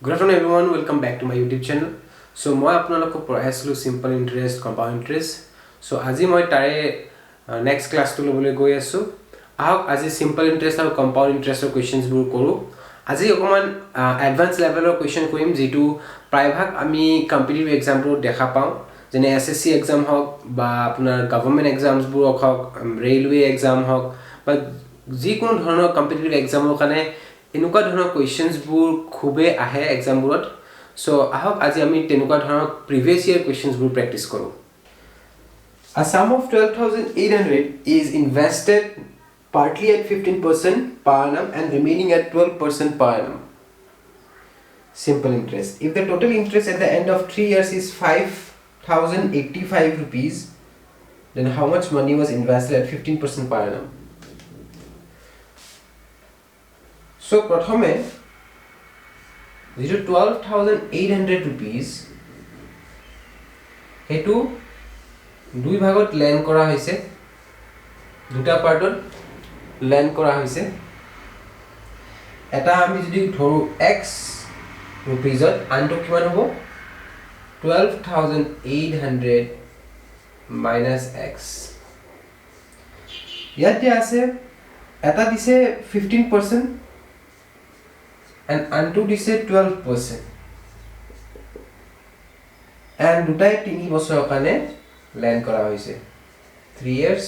Good afternoon everyone, welcome back to my YouTube channel. So মই আপোনালোকক পঢ়াই আছিলোঁ simple interest, compound interest. So আজি মই তাৰে next class টো লবলৈ গৈ আছো. আহক আজি simple interest আৰু compound interest ৰ questions বোৰ কৰো. আজি অকমান advanced level ৰ question কৰিম যেটো প্ৰায়ভাগ আমি competitive exam বোৰ দেখা পাওঁ যেনে SSC exam হওক বা আপোনাৰ government exams বোৰ হওক railway exam হওক বা যিকোনো ধৰণৰ competitive exam ৰ কাৰণে এনেকুৱা ধৰণৰ questions বোৰ খুবে আহে exam বোৰত so আহক আজি আমি তেনেকুৱা ধৰণৰ previous year questions বোৰ practice কৰো A sum of 12,800 is invested partly at 15% per annum and remaining at 12% per annum simple interest if the total interest at the end of 3 years is 5,085 rupees then how much money was invested at 15% per annum So, prathame, this is 12,800 rupees. Hetu, dui bhagot land kora hoise. Duta partot land kora hoise. Eta ami jodi thoru x rupees ot anto kiman hobo 12,800 minus x. Yate ase eta dise 15% and unto this 12% and দুটাই 3 বছৰৰ কাৰণে land কৰা হৈছে 3 years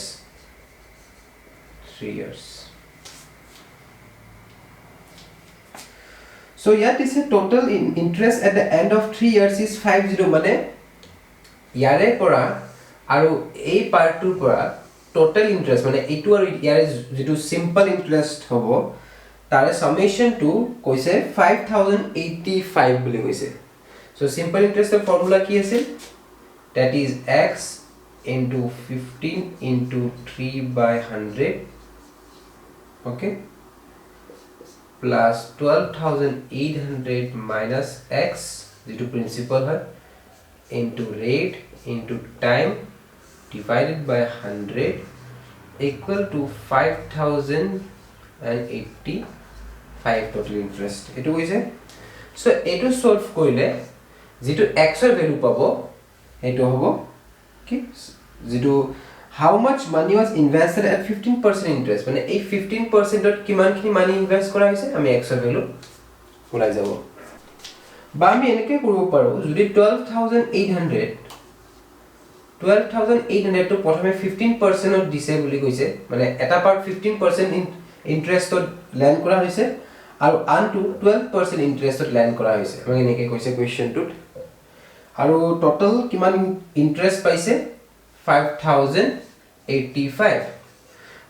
so yet is a total interest at the end of 3 years is 50 মানে ইয়াৰে পৰা আৰু এই পাৰ্টটোৰ পৰা total interest মানে এইটো আৰু ইয়াৰে যেটো simple interest হ'ব তাৰে summation to কৈছে 5,085 বুলি কৈছে so simple interest ৰ ফৰ্মুলা কি আছিল that is x into 15 into 3/100 okay plus 12,800 minus x যেটো principal হয় into rate into time divided by 100 equal to 5,085 total interest etu hoise so etu solve korile jetu x er value pabo etu hobo ki jetu how much money was invested at 15% interest mane ei 15% ot kiman khini money invest kora hoise ami x er value ulai jabo ba ami eneke koribo paro jodi 12,800 to prothome 15% ot dise boli koise mane eta part 15% interest ot land kora hoise আৰু আনটো 12% ইন্টাৰেষ্টত land কৰা হৈছে মানে এনেকৈ কৈছে কোৱেশ্চনটোত আৰু total কিমান interest পাইছে 5,085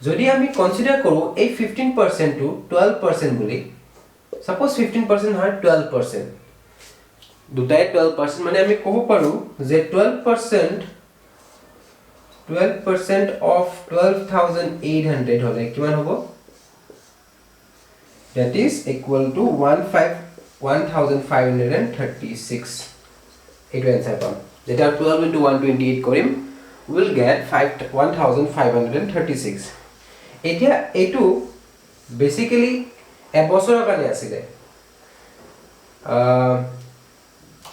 যদি আমি কনসিডাৰ কৰো এই 15% টু 12% বুলি সাপোজ 15% হয় 12% দুটাই 12% মানে আমি ক'ব পাৰো যে 12% of 12,800 হলে কিমান হ'ব That is equal to 1,536. It will answer pam. That are 12 into 128 korim. We will get 1,536. Etia etu basically a bosor kane asile.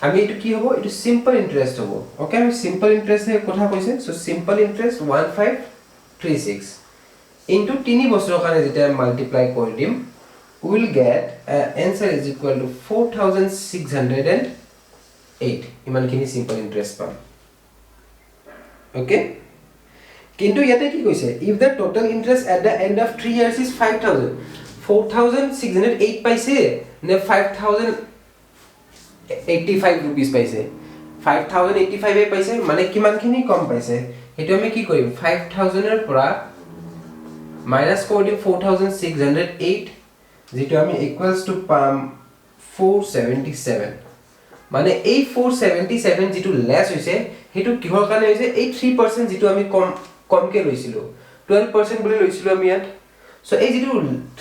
Ami etu ki hobo? Etu simple interest hobo. Okay, ami simple interest e kotha koise. So simple interest 1,536 into 3 bosor kane jeta multiply kori dim. We will get answer is equal to 4,608 iman kini simple interest pam okay kintu yate ki koise if the total interest at the end of 3 years is 5,000 4,608 paise ne 5,085 rupees paise 5,085 e paise mane kiman kini kom paise hetu ami ki korim 5,000 er pora minus kori 4,608 যেটো আমি equals to পাম 477 মানে এই 477 যেটো less হৈছে হেতু কিহৰ কাৰণে হৈছে এই 3% যেটো আমি কমকে লৈছিলো 12% বুলি লৈছিলো আমি ইয়াত সো এই যেটো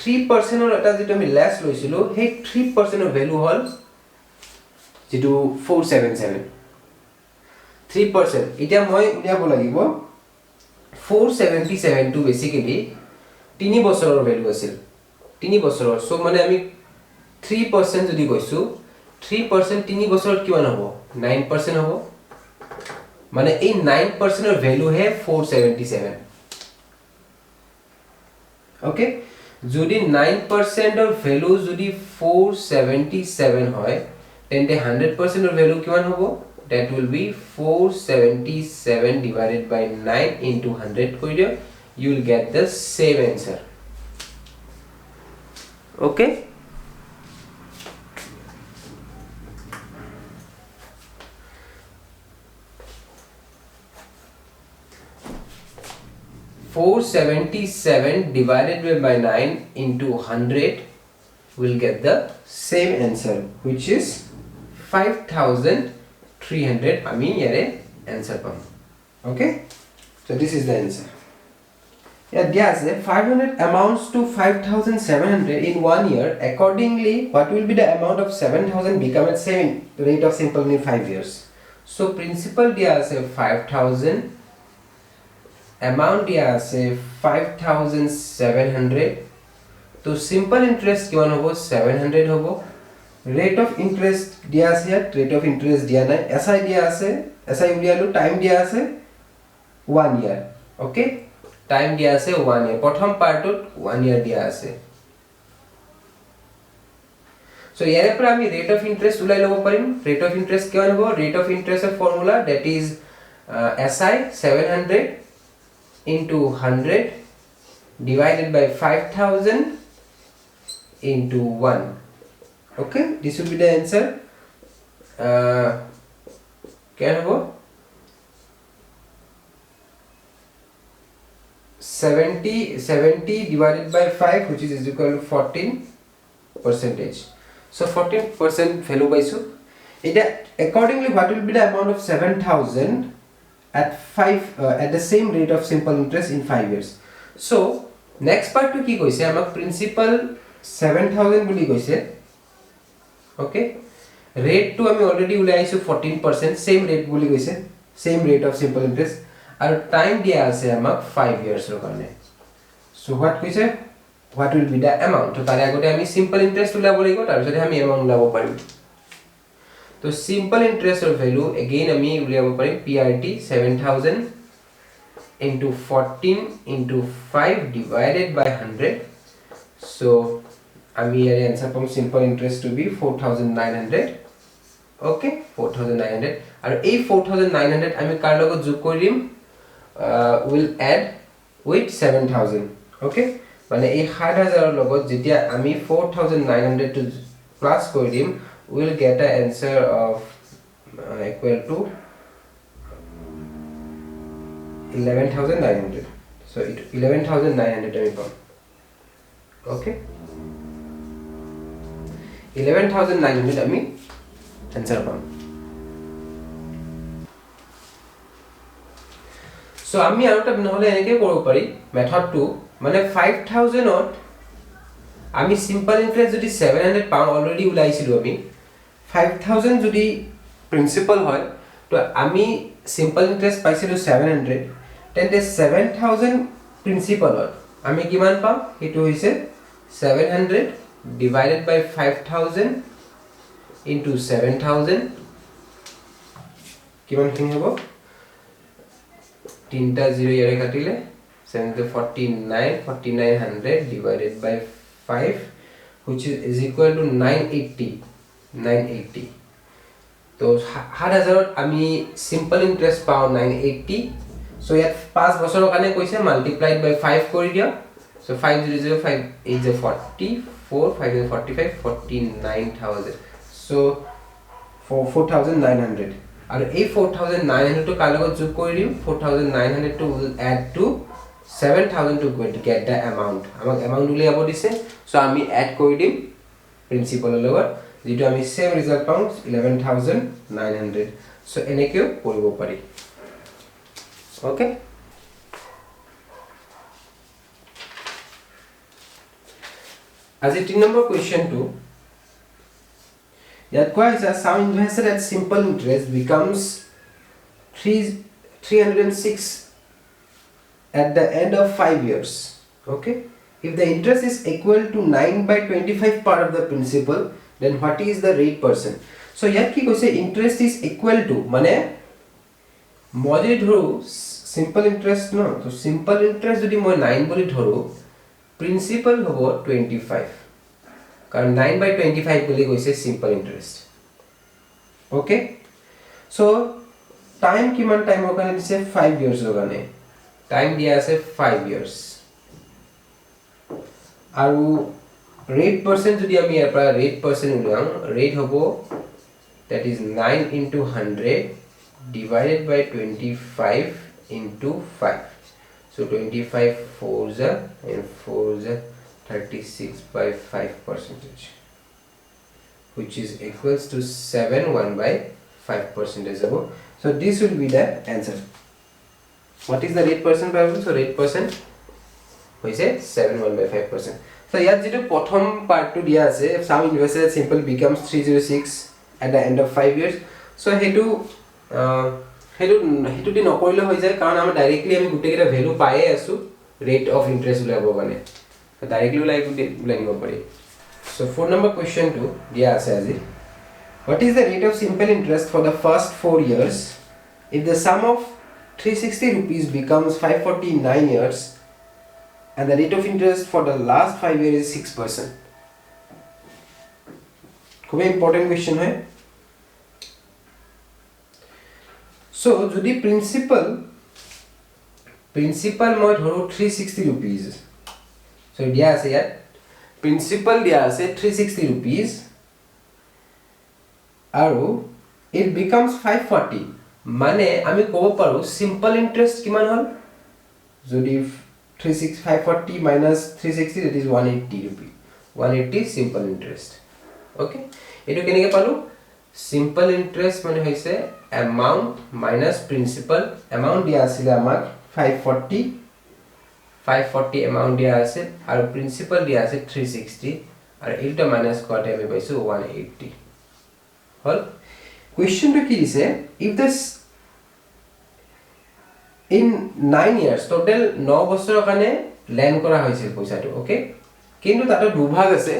3% ৰ এটা যেটো আমি লেস লৈছিলো সেই 3% ৰ ভ্যালু হল যেটো 477 3% এটা মই উলিয়াব লাগিব 477 টু বেসিক্যালি 3 বছৰৰ ভ্যালু আছিল 3 বছৰৰ সো মানে আমি 3% যদি কৈছো 3% 3 বছৰত কিমান হ'ব 9% হ'ব মানে এই 9% এর ভ্যালু হে 477 ওকে যদি 9% এর ভ্যালু যদি 477 হয় তেন্তে 100% এর ভ্যালু কিমান হ'ব that will be 477 divided by 9 into 100 কৰি দিও you will get the same answer okay 477 divided by 9 into 100 will get the same answer which is 5300 ami yare answer pam okay so this is the answer yeah yes 500 amounts to 5700 in 1 year accordingly what will be the amount of 7000 become at same rate of simple in 5 years so principal dia ase 5000 amount dia ase 5700 to simple interest kiman hobo 700 hobo rate of interest dia ase rate of interest dia nai si dia ase si ulialu time dia ase 1 year okay time dia ase 1 year prothom part ut 1 year dia ase so yare par ami rate of interest ulai lobo parim rate of interest kiman hobo rate of interest er formula that is si 700 into 100 divided by 5000 into 1 okay this will be the answer can go 70 divided by 5 which is equal to 14 percentage so 14% value by so accordingly what will be the amount of 7000 at the same rate of simple interest in 5 years so next part to ki koise amak principal 7000 boli koise okay rate to ami already ulaisu 14% same rate boli koise same rate of simple interest aru time dia ase amak 5 years ro karone so what koise what will be the amount to tare agote ami simple interest ulabo lagibo tar bisore ami amount ulabo parim तो simple interest or value again ami uliabo parim PRT 7000 into 14 into 5 divided by 100 so ami here answer pam simple interest to be 4900 okay 4900 and ei 4900 ami kar logot jog korim will add with 7000 okay mane ei 7000 er logot jetia ami 4900 to plus korim we'll get an answer of equal to 11900 so it 11900 I found okay 11900 I mean answer found so আমি আরটা নহলে এনেকে করব পারি method 2 মানে 5000 ত আমি simple interest যদি 700 পাও অলরেডি উলাইছিলো আমি 5000 যদি প্রিন্সিপাল হয় তো আমি সিম্পল ইন্টারেস্ট পাইছিলো 700 তেন্তে 7000 প্রিন্সিপাল হয় আমি কিমান পাম এটো হইছে 700 divided by 5000 into 7000 কিমান খিনি হ'ব তিনটা 0 ইয়ারে কাটিলে 7 to 4900 divided by 5 which is equal to 980 तो 7000 আমি simple interest পাও 980 so yet 5 বছৰৰ কাৰণে কৈছে multiplied by 5 কৰি দিয়া so 5005 is a 44 545 49000 so 4900 আৰু এই 4900 to কাৰ লগত যোগ কৰি দিম 4900 to will add to 7000 to get the amount আমাক amount উলিয়াব দিছে so আমি add কৰি দিম প্ৰিন্সিপাল লগত যেটো আমি সেম ৰিজাল্ট পাম 11900 so এনেকেও কৰিব পাৰি ওকে আজি 3 নম্বৰ কোৱেশ্চন টু ইয়াত কোৱা হৈছে some invested at simple interest becomes 306 at the end of 5 years okay if the interest is equal to 9 by 25 part of the principal then what is the rate percent? So ইয়াত কি কৈছে interest is equal to মানে মই যদি ধৰো simple interest ন তো simple interest যদি মই 9 বুলি ধৰো principal হ'ব 25 কাৰণ 9 by 25 বুলি কৈছে simple interest. Okay, so time কিমান টাইমৰ কাৰণে দিছে 5 years ৰ কাৰণে টাইম দিয়া আছে 5 years আৰু rate percent যদি আমি ইয়াৰ পৰা rate percent উলিয়াম rate হ'ব that is 9 into 100 divided by 25 into 5. So 25 4s and 4s 36 by 5%, which is equals to 7 1 by 5%. So this will be the answer. What is the rate percent? So rate percent we say 7 1 by 5%. So here যেটো প্রথম পার্টটো দিয়া আছে sum inverse simple becomes 306 at the end of 5 years. So হেতু দি নকৰিলে হৈ যায় কাৰণ আমি ডাইৰেক্টলি আমি গুটেকেটা ভ্যালু পায়ে আছো ৰেট অফ ইন্টাৰেস্ট উলাব কাৰণে ডাইৰেক্টলি উলাইব পাৰি. So 4 number question to দিয়া আছে আজি. What is the rate of simple interest for the first 4 years if the sum of 360 rupees becomes 549 years and the rate of interest for the last 5 years is 6%? খুবই important question হয়. So যদি principal মই ধৰো 360 rupees, so দিয়া আছে ইয়াত principal দিয়া আছে 360 rupees আৰু it becomes 540 মানে আমি ক'ব পাৰো simple interest কিমান হল যদি 540 minus 360 that is 180 rupees 180 simple interest. Okay, এটো কেনেকৈ পালো simple interest মানে হৈছে amount minus principal. amount দিয়া আছিল আমাক 540 amount দিয়া আছে আৰু principal দিয়া আছে 360 আৰু এটা মাইনাস কৰাতে আমি পাইছো 180 হল. question to কি দিছে if this in 9 years total 9 বছৰৰ কাৰণে লেন কৰা হৈছিল পইচাটো. ওকে, কিন্তু তাতে দুভাগ আছে.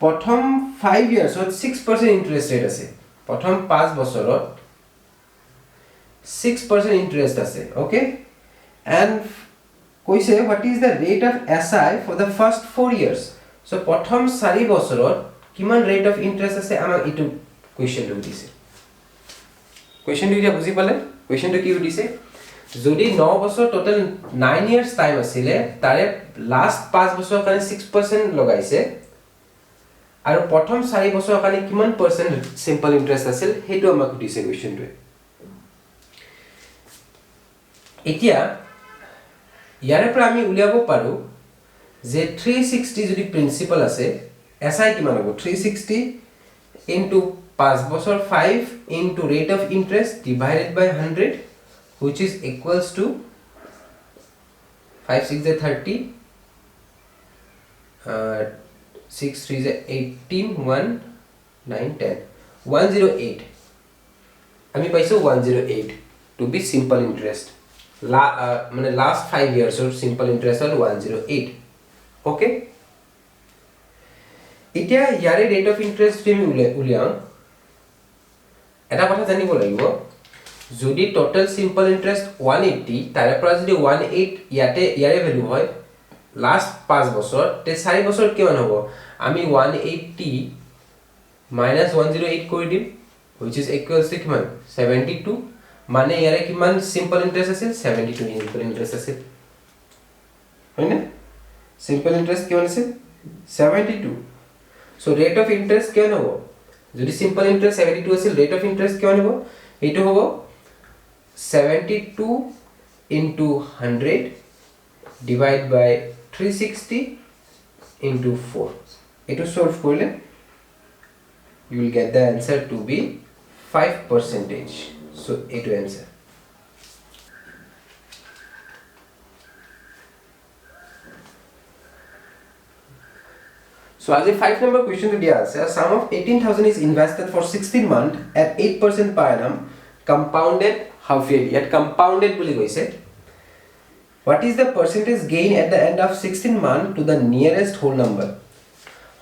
প্ৰথম 5 years ত 6% ইন্টাৰেস্ট ৰেট আছে, প্ৰথম 5 বছৰত 6% ইন্টারেস্ট আছে. ওকে, and কৈছে what is the rate of SI for the first 4 years? so প্ৰথম 4 বছৰত কিমান ৰেট অফ ইন্টাৰেস্ট আছে আমাক ইটো কোৱেশ্চনটো দিছে. কোৱেশ্চনটো এতিয়া বুজি পালে? কোৱেশ্চনটো কি দিছে যদি 9 বছৰ টোটাল 9 ইয়াৰ্স টাইম আছিলে তাৰে লাস্ট 5 বছৰৰ কাৰণে 6% লগাইছে আৰু প্ৰথম 4 বছৰৰ কাৰণে কিমান পাৰ্সেন্ট সিম্পল ইন্টাৰেস্ট আছিল হেতু আমাক দিছে কোৱেশ্চনটোৱে. এতিয়া ইয়াৰে পৰা আমি উলিয়াব পাৰো যে 360 যদি প্ৰিন্সিপাল আছে এসআই কিমান হ'ব 360 into 5 বছৰ 5 into rate of interest divided by 100 which is equals to 5 6 is 30 6 3 is 18 1 9 10 108 আমি পাইছো 108 to be simple interest মানে last 5 years or simple interest hall 108. okay, এতিয়া ইয়াৰে rate of interest আমি উলিয়াম এটা কথা জানিব লাগিব যদি টোটাল সিম্পল ইন্টারেস্ট 180 তাৰে পৰা যদি 18 ইয়াৰে ভ্যালু হয় লাস্ট 5 বছৰ তে 4 বছৰ কিমান হ'ব আমি 180 minus 108 কৰি দিম which is equals to কিমান 72 মানে ইয়াৰে কিমান সিম্পল ইন্টারেস্ট আছে 72 সিম্পল ইন্টারেস্ট আছে হয়নে সিম্পল ইন্টারেস্ট কিমান আছে 72. so rate of interest কিমান হ'ব যদি সিম্পল ইন্টারেস্ট 72 আছিল rate of interest কিমান হ'ব এটো হ'ব 72 into 100 divided by 360 into 4. Ito solve korle you will get the answer to be 5%. so ito answer. So as a 5 number question to dia ase a sum of 18,000 is invested for 16 months at 8% per annum compounded half yearly. Yet compounded boli koise what is the percentage gain at the end of 16 months to the nearest whole number?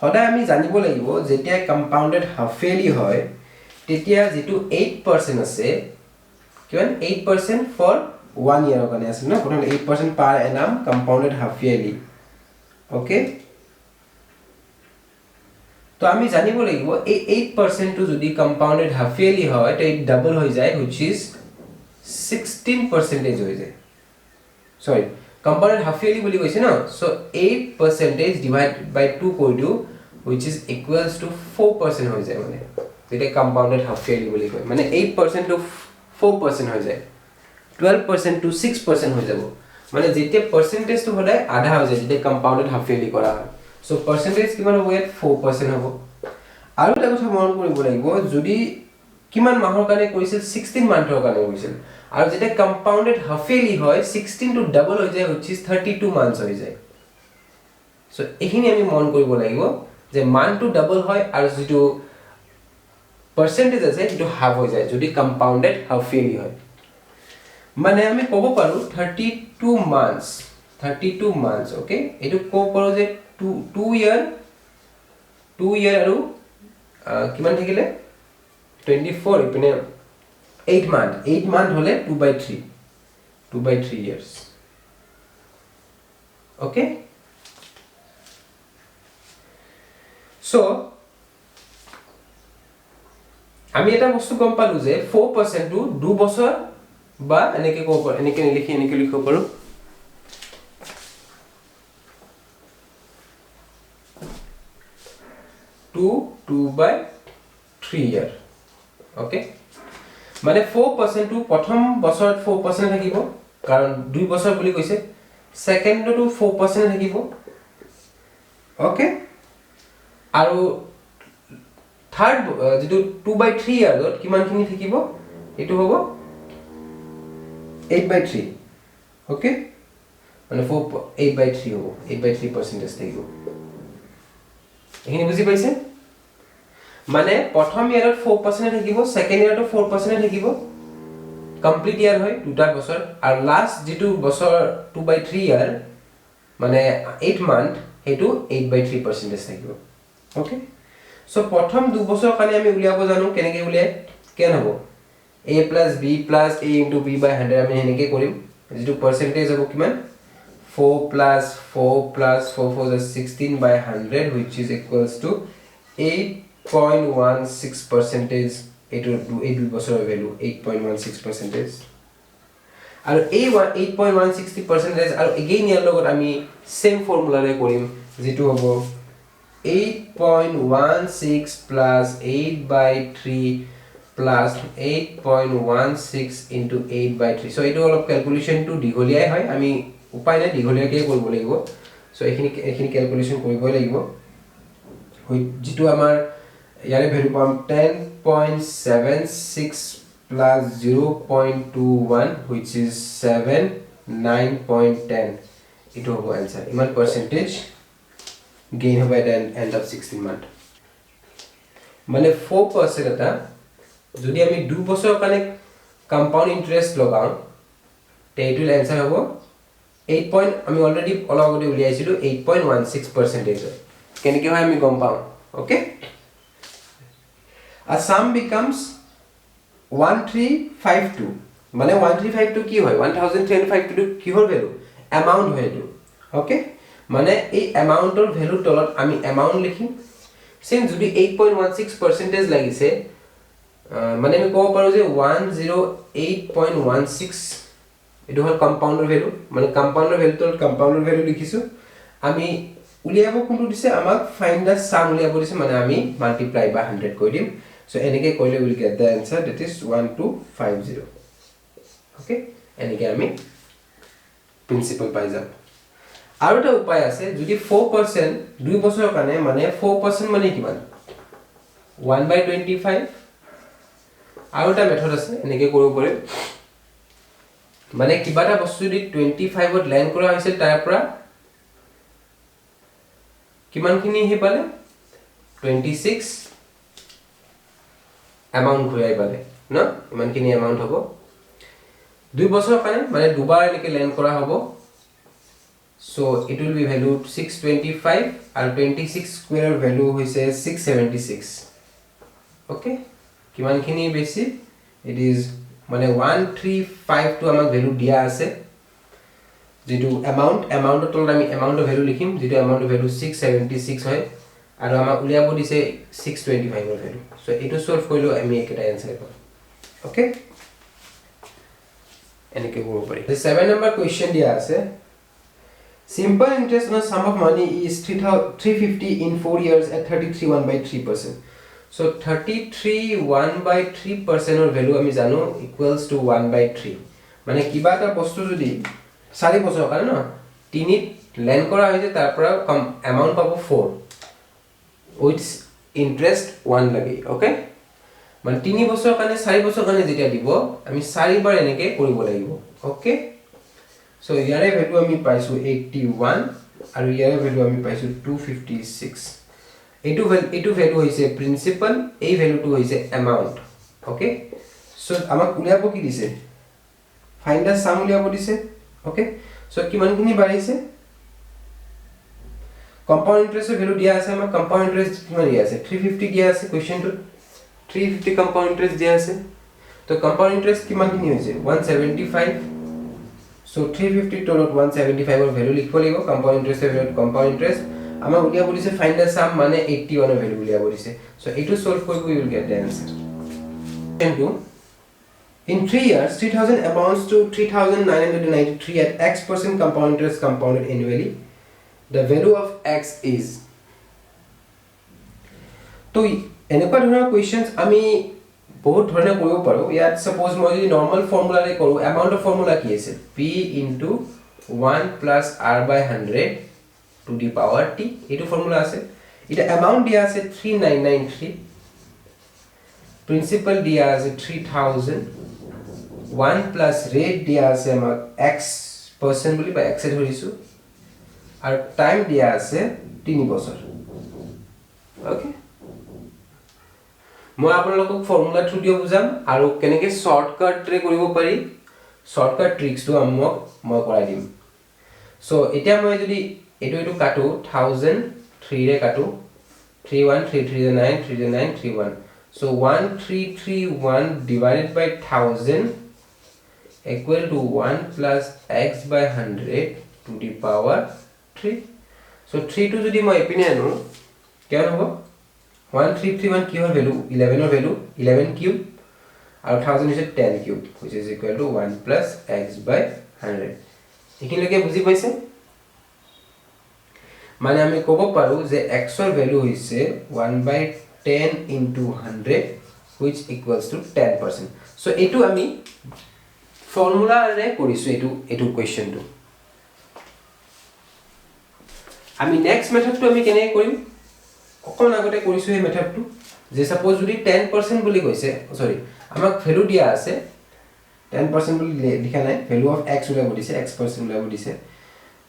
সদায় আমি জানিব লাগিব যেতিয়া কম্পাউণ্ডেড half yearly হয় তেতিয়া যেটো 8% আছে কিমান 8% ফৰ 1 ইয়াৰৰ কাৰণে আছে ন প্ৰথম 8% পাৰ এনাম কম্পাউণ্ডেড হাফ ইয়াৰলি ওকে তো আমি জানিব লাগিব এই 8% টো যদি কম্পাউণ্ডেড হাফ ইয়াৰলি হয় তো ইট ডাবল হৈ যায় which is 16% হৈ যায় sorry compounded half yearly বুলি কৈছে ন so 8% divided by 2 কৰি দিও which is equals to 4% হৈ যায় মানে যেটা compounded half yearly বুলি কয় মানে 8% to 4% হৈ যায় 12% to 6% হৈ যাব মানে যেতিয়া পার্সেন্টেজ তো হলে আধা হৈ যায় যেটা compounded half yearly কৰা হয় so পাৰ্সেন্টেজ কিমান হ'ব 4% হ'ব আৰু এটা কথা মন কৰিব লাগিব যদি কিমান মাহৰ কাৰণে কৰিছিল 16 মান্থৰ কাৰণে কৰিছিল আৰু যেটা কম্পাউণ্ডেড হাফ ইয়াৰলি হয় 16 টু ডাবল হৈ যায় which is 32 মান্থস হৈ যায় সো এখিনি আমি মন কৰিব লাগিব যে মান টু ডাবল হয় আৰু যেটো পাৰ্সেন্টেজ আছে এটো হাফ হৈ যায় যদি কম্পাউণ্ডেড হাফ ইয়াৰলি হয় মানে আমি ক'ব পাৰো 32 মান্থস ওকে এটো ক'ব পাৰো যে 2 ইয়াৰ আৰু কিমান থাকিলে 24 ইপিনে 8 month hole 2 by 3 years okay so আমি এটা বস্তু গম পালো যে 4% টু 2 বছৰ বা এনেকে কব পাৰো এনেকে লিখিব পাৰো 2 by 3 year okay মানে 4% টু প্ৰথম বছৰত 4% থাকিব কাৰণ 2 বছৰ বুলি কৈছে সেকেন্ডটো 4% থাকিব ওকে আৰু থাৰ্ড যেটো 2 by 3 ইয়াৰত কিমানখিনি থাকিব এটো হ'ব 8 by 3 ওকে মানে 8 by 3 হ'ব 8 by 3% থাকিব এখিনি বুজি পাইছে মানে প্ৰথম ইয়াৰত 4% থাকিব সেকেন্ড ইয়াৰটো 4% থাকিব কমপ্লিট ইয়াৰ হয় দুটা বছৰ আৰু লাস্ট যেটো বছৰ 2 by 3 ইয়াৰ মানে 8 মান্থ হেতু 8 by 3% থাকিব ওকে সো প্ৰথম 2 বছৰ কাৰণে আমি উলিয়াব জানো কেনেকে উলিয়াই কেন হ'ব a + b + a * b / 100 আমি এনেকে কৰিম যেটো পার্সেন্টেজ হ'ব কিমান 4 + 4 + 4 4 16 by 100 which is equals to 8.16% এটো এই দুই বছৰৰ ভ্যালু 8.16% আৰু এই 8.16% আৰু এগেইন ইয়াৰ লগত আমি সেম ফৰ্মুলাৰে কৰিম যেটো হ'ব 8.16 plus 8 by 3 plus 8.16 into 8 by 3 so এটো অলপ ক্যালকুলেশন টু দীঘলীয়া হয় আমি উপায় নাই দীঘলীয়াকে কৰিব লাগিব সো এখিনি ক্যালকুলেশন কৰিবই লাগিব যেটো আমাৰ ইয়াৰে ভ্যালু পাম 10.76 plus 0.21 which is 9.10 এটো হ'ব आंसर ইমান পার্সেন্টেজ gain হবে at the end of 16 month মানে 4% এটা যদি আমি 2 বছৰ কাৰণে কম্পাউণ্ড ইন্টারেস্ট লগাও তে এটো आंसर হ'ব 8 point আমি অলরেডি অলগতে উলিয়াইছিলো 8.16% কেনেকে হয় আমি গম পাম ওকে a sum becomes 1352 মানে 1352 কি হয় 1352 কিহৰ ভ্যালু অ্যামাউন্ট হয় এটো ওকে মানে এই অ্যামাউন্টৰ ভ্যালু তলত আমি অ্যামাউন্ট লিখিম সেম যদি 8.16% লাগিছে মানে আমি কব পাৰো যে 108.16 এটো হল কম্পাউন্ডৰ ভ্যালু মানে কম্পাউন্ডৰ ভ্যালু তলত কম্পাউন্ডৰ ভ্যালু লিখিছো আমি উলিয়াব কোনটো দিছে আমাক ফাইন্ড দা সাম উলিয়াব দিছে মানে আমি মাল্টিপ্লাই বাই 100 কৰি দিম সো এনেকে কৰিলে will get da answer that is 1250 okay এনেকে আমি প্ৰিন্সিপাল পাই যাম আৰু এটা উপায় আছে যদি 4% 2 বছৰৰ কাৰণে মানে 4% মানে কিমান 1/25 আৰু এটা মেথড আছে এনেকে কৰিব পাৰে মানে কিবাটা বস্তু যদি 25 ত ল্যান্ড কৰা হৈছে তাৰ পৰা কিমানখিনি হে পালে 26 অ্যামাউন্ট ঘূৰাই পালে ন ইমানখিনি অ্যামাউন্ট হ'ব 2 বছৰৰ কাৰণে মানে দুবাৰ এনেকে ল্যান্ড কৰা হ'ব so it will be valued 625 and 26 square value hoise 676 okay kiman khini besi it is mane 135 to amak value dia ase jetu amount tol ami amount of value likhim jetu amount of value 676 hoy aru amak uliabo dise 625 er value so etu solve koilo ami eketa answer pam okay enike koro pari the 7 number question dia ase simple interest on a sum of money is 350 in 4 years at 33 1/3%. So 33 1/3% or value ami jano equals to 1/3. Mane kiba ta bostu jodi 4 বছৰ কারণে না 3 লেন করা হইছে তারপর amount পাবো 4 with interest 1 লাগে okay মানে 3 বছৰ কাৰণে 4 বছৰ কাৰণে যেটা দিব আমি 4 বাৰ এনেকে কৰিব লাগিব ওকে so ইয়াৰে ভ্যালু আমি পাইছো 81 আৰু ইয়াৰে ভ্যালু আমি পাইছো 256 এটো ভ্যালু হৈছে প্ৰিন্সিপাল এই ভ্যালুটো হৈছে এমাউন্ট ওকে so আমাক উলিয়াব কি দিছে ফাইন্ড দা সাম উলিয়াব দিছে ওকে so কিমান কিনি বাঢ়িছে কম্পাউন্ড ইন্টারেস্টের ভ্যালু দিয়া আছে আমাৰ কম্পাউন্ড ইন্টাৰেস্ট কিমান দিয়া আছে 350 দিয়া আছে কোৱেশ্চনটো 350 কম্পাউন্ড ইন্টারেস্ট দিয়া আছে তো কম্পাউন্ড ইন্টারেস্ট কিমান কিনি হৈছে 175 so 350 to 175 or value লিখব লাগিব compound interest value compound interest আমাৰ উলিয়া বলিছে find the sum মানে 81 value উলিয়া বলিছে so এটো solve কৰিব you will get the answer and do in 3 years 3000 amounts to 3993 at x% compound interest compounded annually the value of x is তো এনেকুৱা ধৰণৰ কোৱেশ্চনস আমি বহুত ধৰণে কৰিব পাৰো ইয়াত সাপোজ মই যদি নৰমাল ফৰ্মুলা ৰে কৰো এমাউন্ট অফ ফর্মুলা কি আছে p * 1 + r/100 to the power t এটো ফর্মুলা আছে এটা অ্যামাউন্ট দিয়া আছে 3993 প্রিন্সিপাল দিয়া আছে 3000 1 প্লাস রেট দিয়া আছে আমাক x% বুলি বা x এ ধৰিছো আৰু টাইম দিয়া আছে 3 বছৰ ওকে মই আপোনালোকক ফৰ্মুলা থ্ৰু দিও বুজাম আৰু কেনেকে শৰ্টকাট ৰে কৰিব পাৰি শৰ্টকাট ট্ৰিক্স টো মই কৰাই দিম সো এতিয়া মই যদি এটো কাটো 1003 ৰে কাটো 3133 9 31 so 1331 divided by 1000 equal to 1 plus x/100 to the power 3 so 3 to যদি মই এপিনে আনো কেন হ'ব 1331 কি হল value 11 or value 11 cube and 1000 is 10 cube which is equal to 1 plus x/100 এখিলৈকে বুজি পাইছে মানে আমি কব পাৰো যে x ৰ ভ্যালু হৈছে 1/10 into 100 which equals to 10% so এটো আমি ফর্মুলা ৰে কৰিছো এটো কোৱেশ্চনটো আমি নেক্সট মেথডটো আমি কেনে কৰিম অকন আগতে কৰিছো এই মেথডটো যে সাপোজ যদি 10% বুলি কৈছে সৰি আমাক ভ্যালু দিয়া আছে 10% বুলি লিখা নাই ভ্যালু অফ x উলাব দিছে x% উলাব দিছে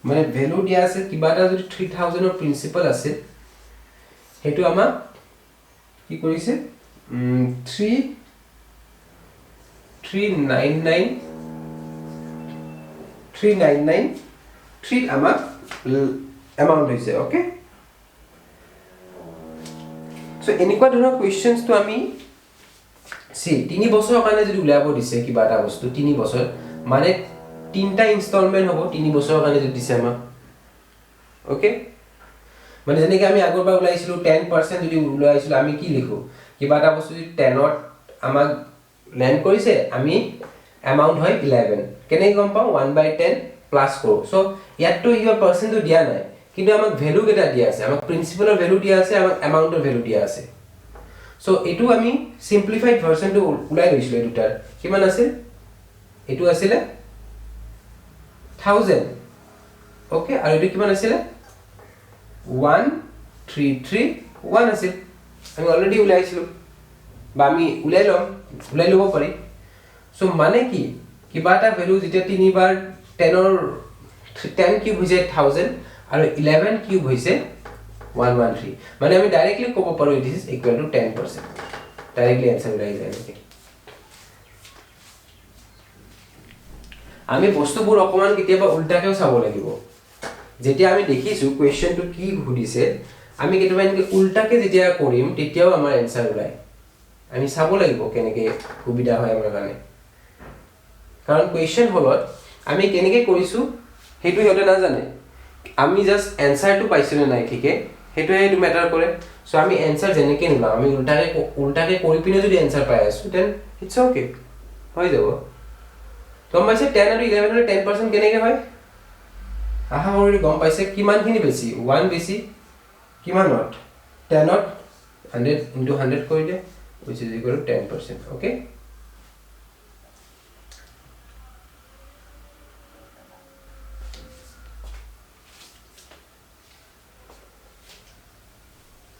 মানে ভ্যালু দিয়া আছে কিবাটা যদি 3000 অৰ প্ৰিন্সিপাল আছে হেতু আমাক কি কৰিছে 399 আমাক এমাউন্ট হৈছে ওকে so এনেকুৱা ধৰণৰ কোৱেশ্চনস তো আমি সি 3 বছৰৰ কাৰণে যদি উলাব দিছে কিবা এটা বস্তু 3 বছৰ মানে তিনটা ইনস্টলমেন্ট হ'ব 3 বছৰৰ কাৰণে যদি দিছে আমাক ওকে মানে যেনেকৈ আমি আগৰবাৰ উলাইছিলো 10% যদি উলাইছিলো আমি কি লিখো কিবা এটা বস্তু যদি 10ত আমাক ল্যান্ড কৰিছে আমি এমাউন্ট হয় 11 কেনে গম পাও 1/10 প্লাস কৰো সো ইয়াত তো ইয়া পাৰ্সেন্ট দিয়া নাই কিন্তু আমাক ভ্যালু কেটা দিয়া আছে আমাক প্ৰিন্সিপালৰ ভ্যালু দিয়া আছে আমাক এমাউন্টৰ ভ্যালু দিয়া আছে সো এটো আমি সিম্পলিফাইড ভাৰ্সন টো উলাই লৈছিলো এটাৰ কিমান আছে এটো আছিল 1000 ওকে আৰু এটো কিমান আছিল 1331 আছিল আমি অলৰেডি উলাইছিলো বা আমি উলাই লব পাৰি সো মানে কি কিবা এটা ভ্যালু যেতিয়া তিনিবাৰ 10 কিউব হৈ যায় 1000 আৰু 11 কিউব হৈছে 113 মানে আমি ডাইৰেক্টলি ক'ব পাৰো it is equal to 10% directly answer ওলাই যায় নেকি আমি বস্তুবোৰ অকমান কেতিয়াবা উল্টাকেও চাব লাগিব যেতিয়া আমি দেখিছো কোৱেশ্চনটো কি সুধিছে আমি কেতিয়াবা এনেকৈ উল্টাকে যেতিয়া কৰিম তেতিয়াও আমাৰ এনসাৰ ওলায় আমি চাব লাগিব কেনেকৈ সুবিধা হয় আমাৰ কাৰণে কাৰণ কোৱেশ্চন হলত আমি কেনেকৈ কৰিছো হেতু হতে না জানে আমি জাস্ট এনসাৰটো পাইছো নে নাই ঠিকে হেতু মেটাৰ কৰে সো আমি এনসাৰ যেনেকৈ নোলাম আমি উল্টাকে কৰি পিনে যদি এনসাৰ পাই আছো দেন ইটস ওকে হৈ যাব গম পাইছে 10 আৰু 11 ৰ 10% কেনেকৈ হয় আহা কৰি গম পাইছে কিমানখিনি বেছি 1 বেছি কিমানত 10ত 100 into 100 কৰি দে which is equal to 10% okay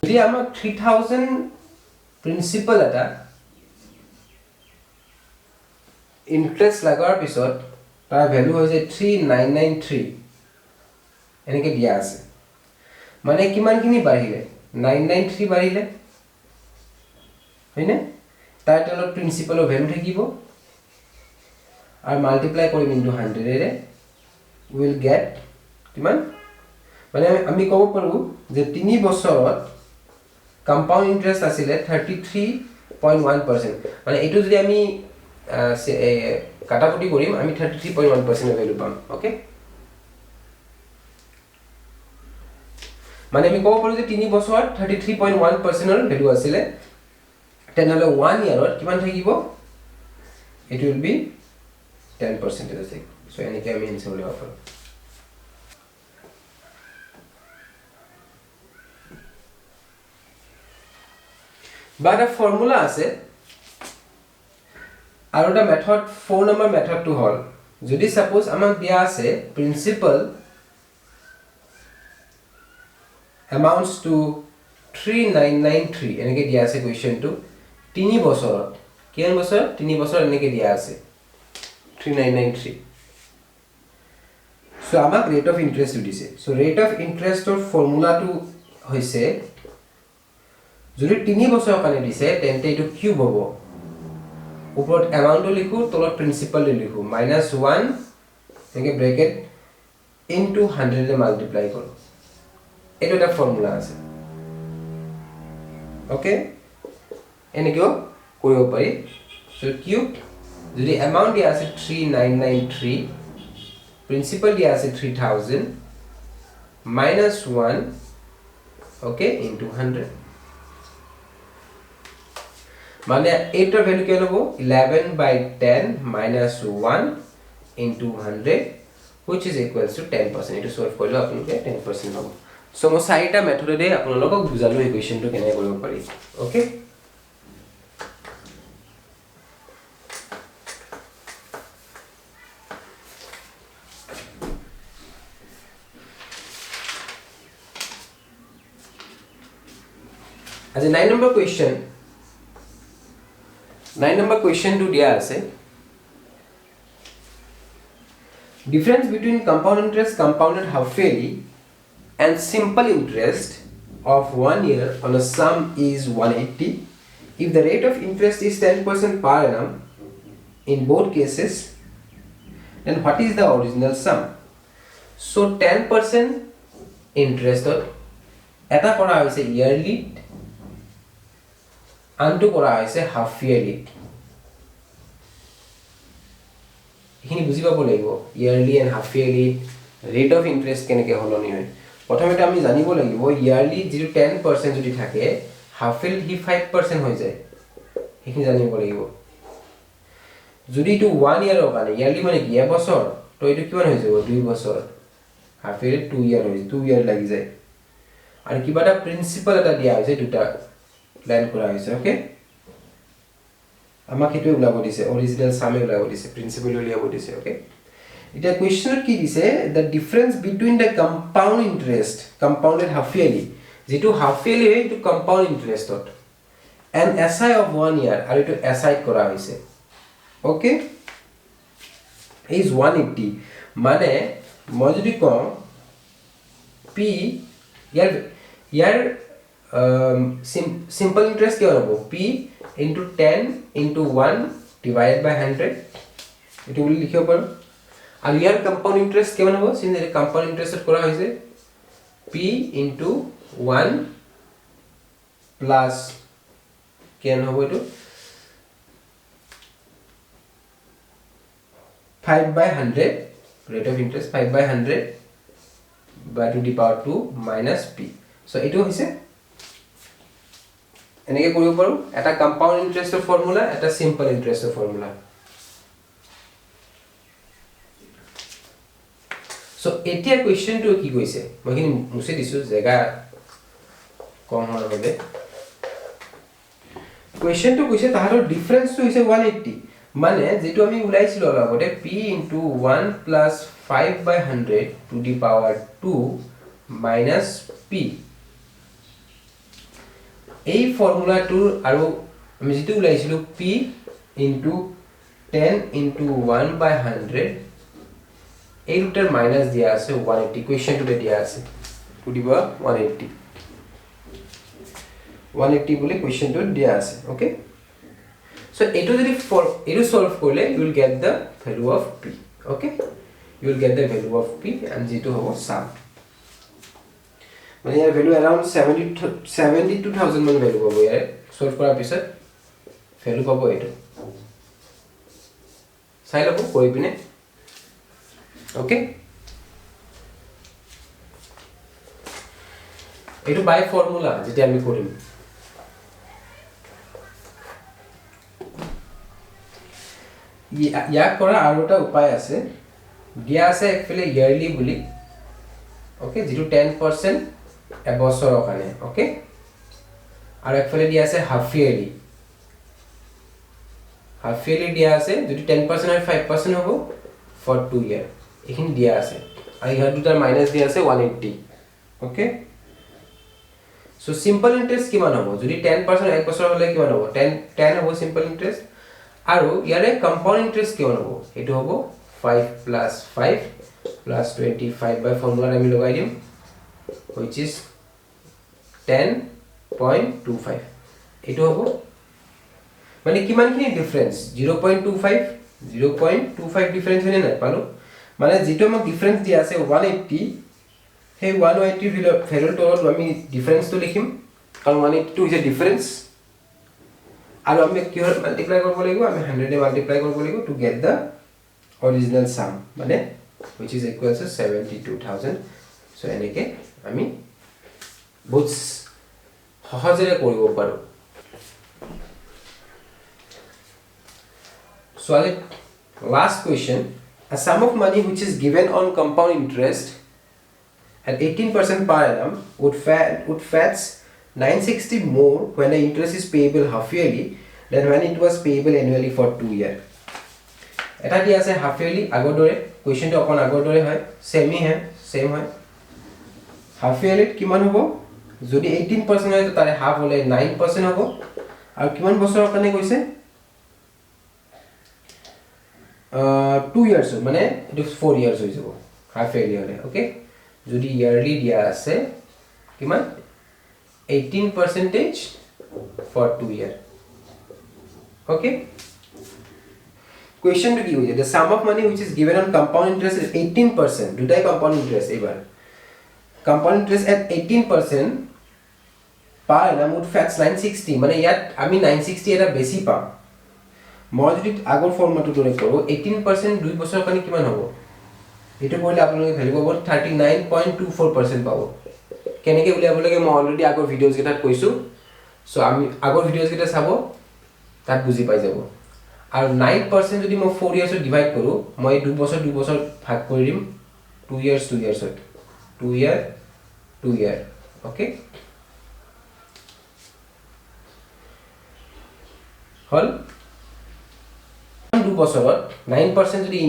যদি আমাক 3000 প্ৰিন্সিপাল এটা ইন্টাৰেস্ট লাগাৰ পিছত তাৰ ভ্যালু হৈছে 3993 এনেকে দিয়া আছে মানে কিমানখিনি বাঢ়িলে 993 বাঢ়িলে হয়নে তাৰ তলত প্ৰিন্সিপালৰ ভ্যালু থাকিব আৰু মাল্টিপ্লাই কৰিম ইনটু 100 এৰে উইল গেট কিমান মানে আমি ক'ব পাৰো যে 3 বছৰত কম্পাউণ্ড ইন্টাৰেস্ট আছিলে 33.1% মানে এটো যদি আমি কাটাকুটি কৰিম আমি 33.1% ভ্যালু পাম ওকে মানে আমি ক'ব পাৰো যে 3 বছৰত 33.1% ৰ ভ্যালু আছিলে তেনেহলে 1 ইয়াৰত কিমান থাকিব it will be 10% আছে সো এনেকৈ আমি এনসাৰ উলিয়াব পাৰো বাট আ ফৰ্মুলা আছে আৰু এটা মেথড 4 নম্বৰ মেথডটো হল যদি সাপোজ আমাক দিয়া আছে প্ৰিন্সিপাল amounts to 3993 এনেকৈ দিয়া আছে কোৱেশ্চনটো 3 বছৰত কিমান বছৰ 3 বছৰ এনেকৈ দিয়া আছে 3993 সো আমাক ৰেট অফ ইন্টাৰেস্ট দিছে সো ৰেট অফ ইন্টাৰেস্টৰ ফৰ্মুলাটো হৈছে যদি 3 বছৰৰ কাৰণে দিছে তেন্তে এটো কিউব হ'ব ওপৰত এমাউন্টটো লিখো তলত প্ৰিন্সিপাল লিখো -1 এনেকৈ ব্ৰেকেট ইনটু 100 এ মাল্টিপ্লাই কৰো এটো এটা ফৰ্মুলা আছে ওকে এনেকৈ কৰিব পাৰি সো কিউব যদি এমাউন্ট দিয়া আছে 3993 প্ৰিন্সিপাল দিয়া আছে 3000 -1 ওকে ইনটু 100 মানে 8 ৰ ভ্যালু কি হ'ব 11/10 -1 into 100 which is equals to 10% এটো সলভ কৰিলে আপোনালোকে 10% হ'ব সো মই চাৰিটা মেথডেৰে আপোনালোকক বুজালো এই কোৱেশ্চনটো কেনেকৈ কৰিব পাৰি ওকে আজি 9 number question 9 number question to dia ase difference between compound interest compounded half yearly and simple interest of 1 year on a sum is 180 if the rate of interest is 10% per annum in both cases then what is the original sum so 10% interest eta kora hoise yearly আনটো কৰা হৈছে half yearly এখিনি বুজি পাব লাগিব yearly and half yearly rate of interest কেনেকৈ হলনি হয় প্ৰথমতে আমি জানিব লাগিব ইয়াৰলি যেটো 10% যদি থাকে হাফ ইয়াৰলি 5% হৈ যায় এখিনি জানিব লাগিব যদি টু 1 ইয়াৰৰ কাৰণে ইয়াৰলি মানে কি এবছৰ তো এটো কিমান হৈ যাব 2 বছৰ হাফ ইয়াৰলি 2 ইয়াৰ হৈ 2 ইয়াৰ লাগি যায় আৰু কিবাটা প্ৰিন্সিপাল এটা দিয়া হৈছে দুটা প্ল্যান কৰা হয়েছে ওকে আমাক এটো উলাব দিছে অৰিজিনাল সামে উলাব দিছে প্ৰিন্সিপাল উলিয়াব দিছে ওকে এটা কোৱেশ্চনত কি দিছে the difference between the compound interest compounded half yearly যেটো হাফ ইয়াৰলি হয় টু কম্পাউন্ড ইন্টাৰেস্টত এন্ড এসআই অফ 1 ইয়াৰ আৰু এটো এসআই কৰা হৈছে ওকে ইজ 180 মানে মই যদি কম পি ইয়াৰ simple interest क्या होगा p into 10 into 1 divided by 100 it will लिखियो पर আৰু ইয়াৰ কম্পাউণ্ড ইন্টাৰেষ্ট কিমান হ'ব সিন এ কম্পাউণ্ড ইন্টাৰেষ্ট কৰা হৈছে p into 1 plus কিমান হ'ব এটো 5/100 rate of interest 5/100 by to the power 2 minus p so এটো হৈছে এনেকে কৰিব পাৰো এটা কম্পাউণ্ড ইন্টাৰেষ্টৰ ফৰ্মুলা এটা সিম্পল ইন্টাৰেষ্টৰ ফৰ্মুলা so এতিয়া কোৱেশ্চন টো কি কৈছে মই কিনি মুছে দিছো জায়গা কম হোৱাৰ বাবে কোৱেশ্চন টো কৈছে তাহাৰৰ ডিফাৰেন্স টো হৈছে 180 মানে যেটো আমি উলাইছিল আগতে p into 1 plus 5/100 to the power 2 minus p এই ফৰ্মুলাটোৰ আৰু আমি যেটো উলাইছিল p into 10 into 1/100 এই দুটাৰ মাইনাস দিয়া আছে 180 কোৱেশ্চন টো দিয়া আছে টু দি পাৱাৰ 180 180 বুলি কোৱেশ্চন টো দিয়া আছে okay so eto jodi for eto solve korle you will get the value of p okay you will get the value of p and jeto hobo sum mane yar value around 72000 man value hobo yar solve kora pisat value pabo eto sai lobo koi pine okay eto by formula jeti ami korim ইয়াক কৰা আৰু এটা উপায় আছে দিয়া আছে একফালে yearly বুলি okay যেটো 10% এবছৰৰ কাৰণে ওকে আৰু একফালে দিয়া আছে হাফ ইয়াৰলি দিয়া আছে যদি 10% আৰু 5% হ'ব for 2 year এখিনি দিয়া আছে আৰু ইয়াৰ দুটাৰ মাইনাস দিয়া আছে 180 ওকে সো সিম্পল ইন্টাৰেস্ট কিমান হ'ব যদি 10% এক বছৰ হলে কিমান হ'ব 10 হ'ব সিম্পল ইন্টাৰেস্ট আৰু ইয়াৰে কম্পাউণ্ড ইন্টাৰেষ্ট কিমান হ'ব এটো হ'ব 5 plus 5 plus 25 by formula আমি লগাই দিম which is 10.25 এটো হ'ব মানে কিমানখিনি ডিফাৰেন্স 0.25 ডিফাৰেন্স হয়নে নাই পালো মানে যেটো আমাক ডিফাৰেন্স দিয়া আছে 180 সেই 180 ভ্যালুৰ তলত আমি ডিফাৰেন্সটো লিখিম কাৰণ 180 হৈছে ডিফাৰেন্স আৰু আমি কি হল মাল্টিপ্লাই কৰিব লাগিব আমি 100 এ মাল্টিপ্লাই কৰিব লাগিব টু গেট দা অৰিজিনাল সাম মানে which is equals to 72000 so এনেকে আমি বহুত সহজৰে কৰিব পাৰো so last question a sum of money which is given on compound interest at 18% per annum would fetch 960 more when the interest is payable half yearly than when it was payable annually for 2 years. এটা দিয়া আছে half yearly আগৰ দৰে question টো অকন আগৰ দৰে হয় সেম হয় half yearly কিমান হ'ব যদি 18% হয় তো তাৰে হাফ হলে 9% হ'ব আৰু কিমান বছৰৰ কাৰণে কৈছে 2 years মানে ইট 4 years হৈ যাব half yearly হলে ওকে যদি ইয়াৰলি দিয়া আছে কিমান 18% for 2 years okay question to কি হইছে the sum of money which is given on compound interest is 18% দুটাই compound interest এবাৰ compound interest at 18% per annum would fetch 960 মানে ইয়াত আমি 960 এটা বেছি পাম মই যদি আগৰ ফৰ্মুলাটো দৰে কৰো 18% 2 বছৰৰ কাৰণে কিমান হ'ব এটো কৰিলে আপোনালোকে ভ্যালু পাব 39.24% পাব কেনেকে উলিয়াব লাগে মই অলৰেডি আগৰ ভিডিওজ কেটাত কৈছো সো আমি আগৰ ভিডিওজ কেটা চাব তাত বুজি পাই যাব আৰু 9% যদি মই 4 ইয়াৰ্ছত ডিভাইড কৰো মই 2 বছৰ ভাগ কৰি দিম 2 years 2 year okay হল 2 বছৰত 9% যদি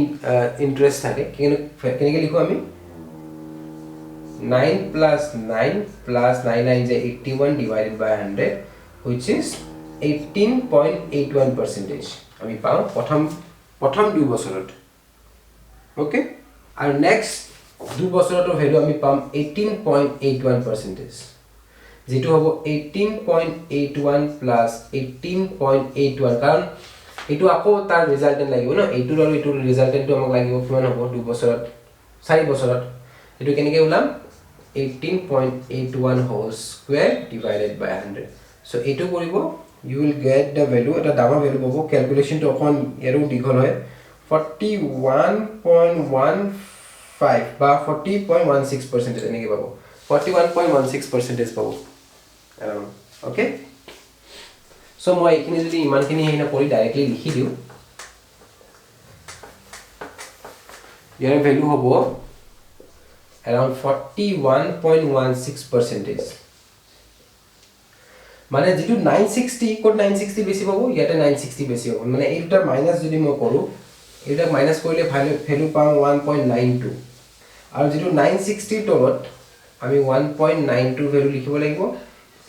ইন্টারেস্ট থাকে কেনেকে লিখো আমি 9 plus 9 plus 99 is 81 divided by 100 which is 18.81% আমি পাও প্ৰথম 2 বছৰত ওকে আৰু নেক্সট 2 বছৰতৰ ভ্যালু আমি পাম 18.81% যেটো হ'ব 18.81 plus 18.81 কাৰণ এইটো আকৌ তাৰ ৰিজাল্টেন্ট লাগিব ন এইটোৰ আৰু এইটোৰ ৰিজাল্টেন্টটো আমাক লাগিব কিমান হ'ব 2 বছৰত 4 বছৰত এটো কেনেকৈ উলাম 18.81 whole square divided by 100 so এটো কৰিব you will get the value এটা ডাঙৰ ভ্যালু পাবো ক্যালকুলেশন তো অকন এৰো দীঘল হয় 41.15 বা 40.16% এনেকৈ পাবো 41.16% পাবো okay so মই এখিনি যদি ইমানখিনি হেনা কৰি ডাইৰেক্টলি লিখি দিও ইয়াৰ ভ্যালু হ'ব around 41.16% মানে যেটো 960 কোড 960 বেছি পাবো ইয়াতে 960 বেছি হ'ব মানে এইটা মাইনাস যদি মই কৰো এটা মাইনাস কৰিলে ভ্যালু পাম 1.92 আৰু যেটো 960 তলত আমি 1.92 ভ্যালু লিখিব লাগিব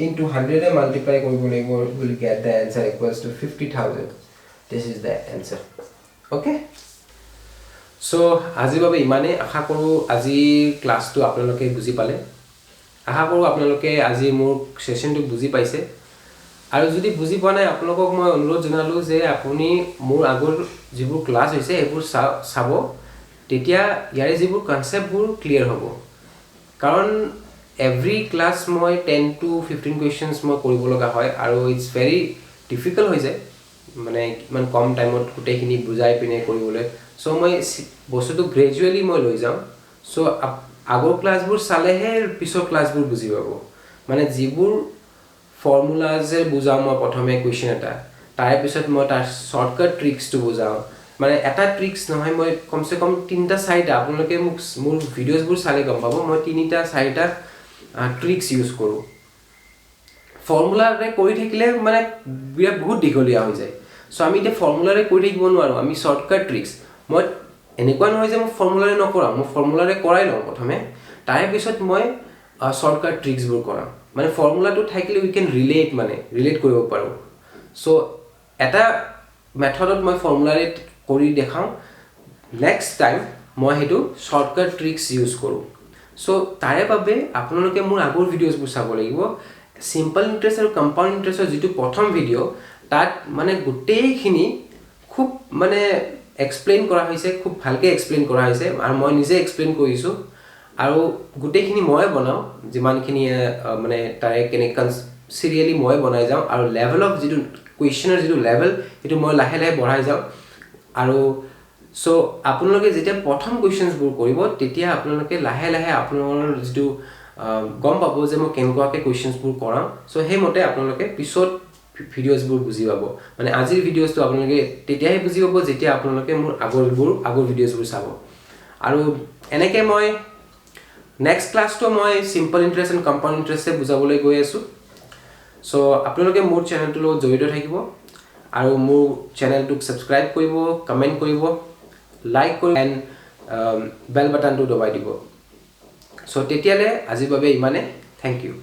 into 100 এ multiply কৰিব লাগিব will get the answer equals to 50000 this is the answer okay so আজি বাবে ইমানে আশা কৰো আজি ক্লাসটো আপোনালোকে বুজি পালে আশা কৰো আপোনালোকে আজি মোৰ সেশনটো বুজি পাইছে আৰু যদি বুজি পোৱা নাই আপোনালোকক মই অনুৰোধ জনালো যে আপুনি মোৰ আগৰ যিবোৰ ক্লাস হৈছে এবোৰ চাব তেতিয়া ইয়াৰে যিবোৰ কনসেপ্টবোৰ ক্লিয়াৰ হ'ব কাৰণ every class মই 10 to 15 questions মই কৰিব লগা হয় আৰু it's very difficult হৈ যায় মানে ইমান কম টাইমত গুটেখিনি বুজাই পিনে কৰিবলৈ সো মই বস্তুটো গ্ৰেজুৱেলি মই লৈ যাম সো আগৰ ক্লাসবোৰ চালেহে পিছৰ ক্লাসবোৰ বুজি পাব মানে যিবোৰ ফৰ্মুলাজে বুজাও মই প্ৰথমে কোৱেশ্চন এটা তাৰ পিছত মই তাৰ শৰ্টকাট ট্ৰিক্সটো বুজাও মানে এটা ট্ৰিক্স নহয় মই কমসে কম 3টা সাইড আপোনালোকে মোৰ ভিডিওছবোৰ চালে গম পাব মই 3টা সাইডটা ট্ৰিক্স ইউজ কৰো ফৰ্মুলাৰে কৰি থাকিলে মানে বিৰাট বহুত দীঘলীয়া হৈ যায় সো আমি তে ফৰ্মুলাৰে কৰি থাকিব নোৱাৰো আমি শৰ্টকাট ট্ৰিক্স মই এনেকুৱা নহয় যে মই ফৰ্মুলাৰে নকৰা মই ফৰ্মুলাৰে কৰাই লওঁ প্ৰথমে তাৰ পিছত মই শৰ্টকাট ট্ৰিক্সবোৰ কৰাম মানে ফৰ্মুলাটো থাকিলে উই ক্যান ৰিলেট কৰিব পাৰো সো এটা মেথডত মই ফৰ্মুলাৰে কৰি দেখাম নেক্সট টাইম মই হেতু শৰ্টকাট ট্ৰিক্স ইউজ কৰো সো তাৰে বাবে আপোনালোকে মোৰ আগৰ ভিডিওছবোৰ চাব লাগিব সিম্পল ইন্টাৰেষ্ট আৰু কম্পাউণ্ড ইন্টাৰেষ্টৰ যেটো প্ৰথম ভিডিও তাত মানে গুটেইখিনি খুব মানে এক্সপ্লেইন কৰা হৈছে খুব ভালকে এক্সপ্লেইন কৰা হৈছে আৰু মই নিজে এক্সপ্লেইন কৰিছো আৰু গুটেইখিনি মই বনাও যিমানখিনি মানে তাৰে কেনেকৈ সিৰিয়ালি মই বনাই যাও আৰু লেভেল অফ যেটো কোৱেশ্চনৰ যেটো লেভেল এটো মই লাহে লাহে বঢ়াই যাও আৰু সো আপোনালোকে যেতিয়া প্ৰথম কোৱেশ্চনছবোৰ কৰিব তেতিয়া আপোনালোকে লাহে লাহে আপোনালোকৰ যেটো গম পাবো যে মই কেনেকুৱাকে কোৱেশ্চনছবোৰ কৰাম সো হেই মতে আপোনালোকে পিছত ভিডিওছবোৰ বুজি পাব মানে আজিৰ ভিডিওছটো আপোনালোকে তেতিয়াহে বুজি পাব যেতিয়া আপোনালোকে মোৰ আগৰ ভিডিওছবোৰ চাব আৰু এনেকৈ মই নেক্সট ক্লাসটো মই সিম্পল ইন্টাৰেষ্ট এণ্ড কম্পাউণ্ড ইন্টাৰেষ্টে বুজাবলৈ গৈ আছো সো আপোনালোকে মোৰ চেনেলটো লগত জড়িত থাকিব আৰু মোৰ চেনেলটোক সাবস্ক্ৰাইব কৰিব কমেন্ট কৰিব লাইক কৰিব এণ্ড বেল বাটনটো দবাই দিব সো তেতিয়ালে আজিৰ বাবে ইমানে থ্যাংক ইউ